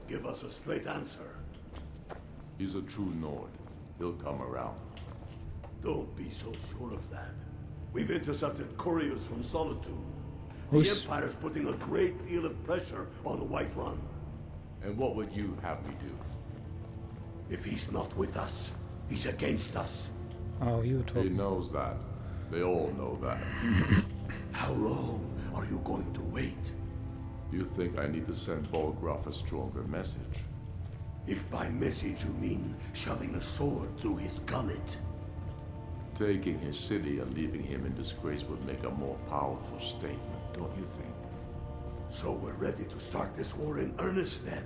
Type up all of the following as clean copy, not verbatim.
give us a straight answer. He's a true Nord. He'll come around. Don't be so sure of that. We've intercepted couriers from Solitude. The Who's- Empire's putting a great deal of pressure on Whiterun. And what would you have me do? If he's not with us, he's against us. Oh, you He talk. knows that. They all know that. How long are you going to wait? You think I need to send Bolgraf a stronger message? If by message you mean shoving a sword through his gullet. Taking his city and leaving him in disgrace would make a more powerful statement, don't you think? So we're ready to start this war in earnest then.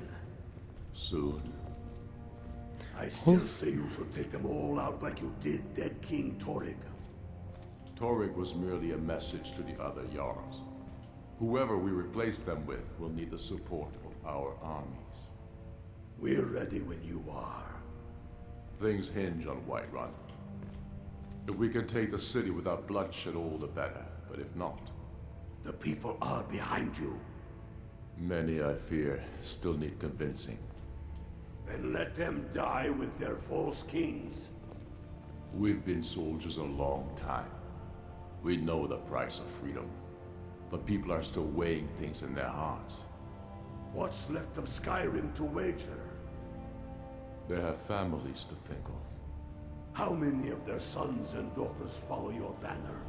Soon. I still say you should take them all out like you did dead King Torrig. Torrig was merely a message to the other Jarls. Whoever we replace them with will need the support of our armies. We're ready when you are. Things hinge on Whiterun. If we can take the city without bloodshed, all the better. But if not, The people are behind you. many, I fear, still need convincing. Then let them die with their false kings. We've been soldiers a long time. We know the price of freedom. But people are still weighing things in their hearts. What's left of Skyrim to wager? They have families to think of. How many of their sons and daughters follow your banner?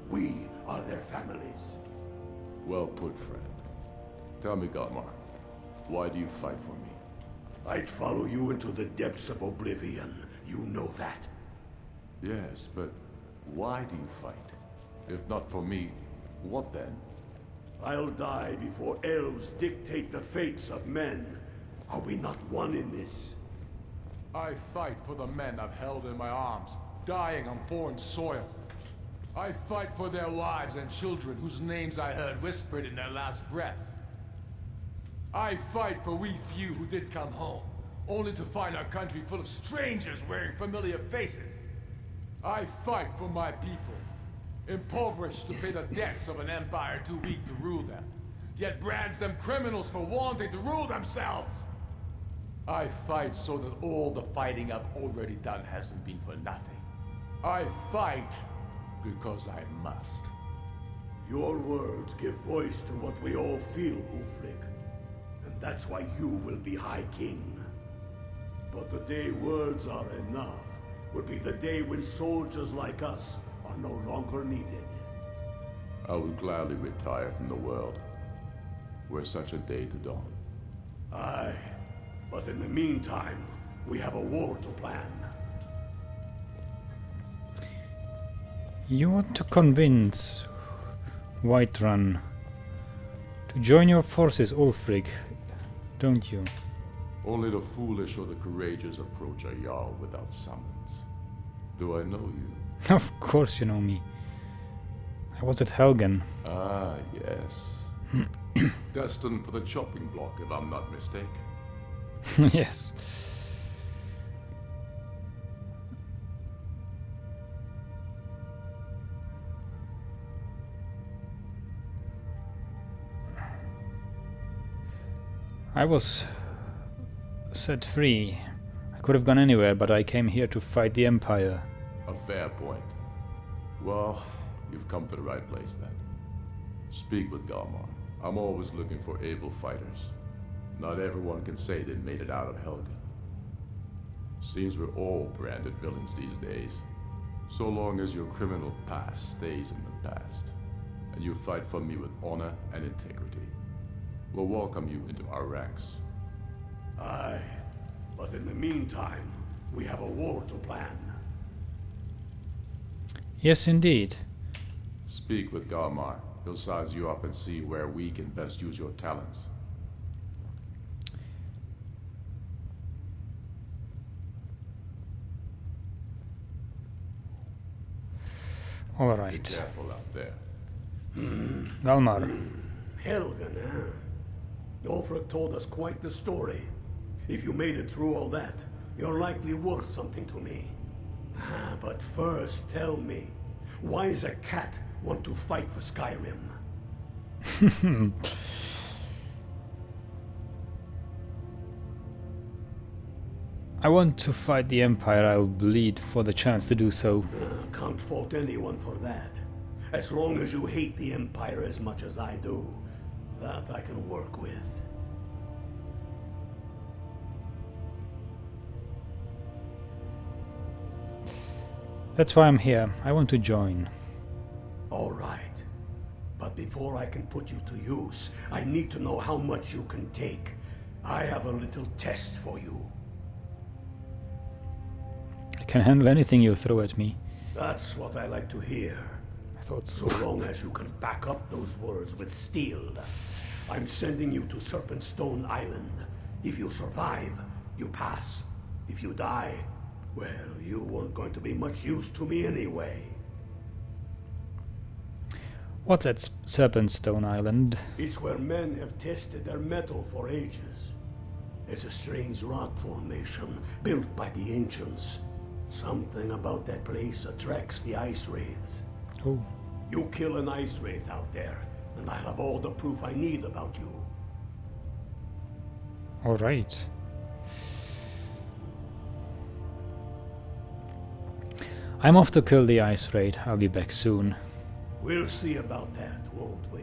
We are their families. Well put, friend. Tell me, Galmar, why do you fight for me? I'd follow you into the depths of oblivion. You know that. Yes, but why do you fight? If not for me, what then? I'll die before elves dictate the fates of men. Are we not one in this? I fight for the men I've held in my arms, dying on foreign soil. I fight for their wives and children whose names I heard whispered in their last breath. I fight for we few who did come home, only to find our country full of strangers wearing familiar faces. I fight for my people, impoverished to pay the debts of an empire too weak to rule them, yet brands them criminals for wanting to rule themselves. I fight so that all the fighting I've already done hasn't been for nothing. I fight because I must. Your words give voice to what we all feel, Ulfric. And that's why you will be High King. But the day words are enough would be the day when soldiers like us are no longer needed. I would gladly retire from the world, were such a day to dawn. Aye, but in the meantime, we have a war to plan. You want to convince Whiterun to join your forces, Ulfric, don't you? Only the foolish or the courageous approach a Jarl without summons. Do I know you? Of course you know me. I was at Helgen. Ah, yes. Destined for the chopping block, if I'm not mistaken. Yes. I was set free. I could have gone anywhere, but I came here to fight the Empire. A fair point. Well, you've come to the right place then. Speak with Galmar. I'm always looking for able fighters. Not everyone can say they made it out of Helgen. Seems we're all branded villains these days. So long as your criminal past stays in the past, and you fight for me with honor and integrity, we'll welcome you into our ranks. Aye, but in the meantime, we have a war to plan. Yes, indeed. Speak with Galmar. He'll size you up and see where we can best use your talents. All Be right. careful out there. Galmar. Helgen, huh? Ulfric told us quite the story. If you made it through all that, you're likely worth something to me. But first, tell me, why does a cat want to fight for Skyrim? I want to fight the Empire. I'll bleed for the chance to do so. Can't fault anyone for that. As long as you hate the Empire as much as I do, that I can work with. That's why I'm here. I want to join. All right. But before I can put you to use, I need to know how much you can take. I have a little test for you. I can handle anything you throw at me. That's what I like to hear. I thought So so. long as you can back up those words with steel. I'm sending you to Serpentstone Island. If you survive, you pass. If you die, well, you weren't going to be much use to me anyway. What's at Serpentstone Island? It's where men have tested their metal for ages. It's a strange rock formation built by the ancients. Something about that place attracts the Ice Wraiths. Oh, You kill an Ice Wraith out there, and I'll have all the proof I need about you. all right. I'm off to kill the Ice Wraith. I'll be back soon. We'll see about that, won't we?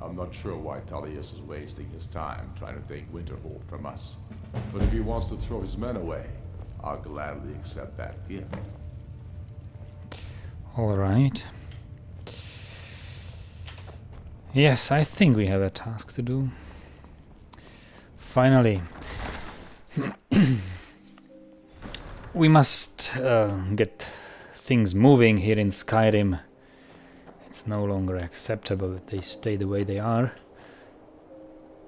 I'm not sure why Tullius is wasting his time trying to take Winterhold from us. But if he wants to throw his men away, I'll gladly accept that gift. All right. Yes, I think we have a task to do. Finally. We must get things moving here in Skyrim. It's no longer acceptable that they stay the way they are.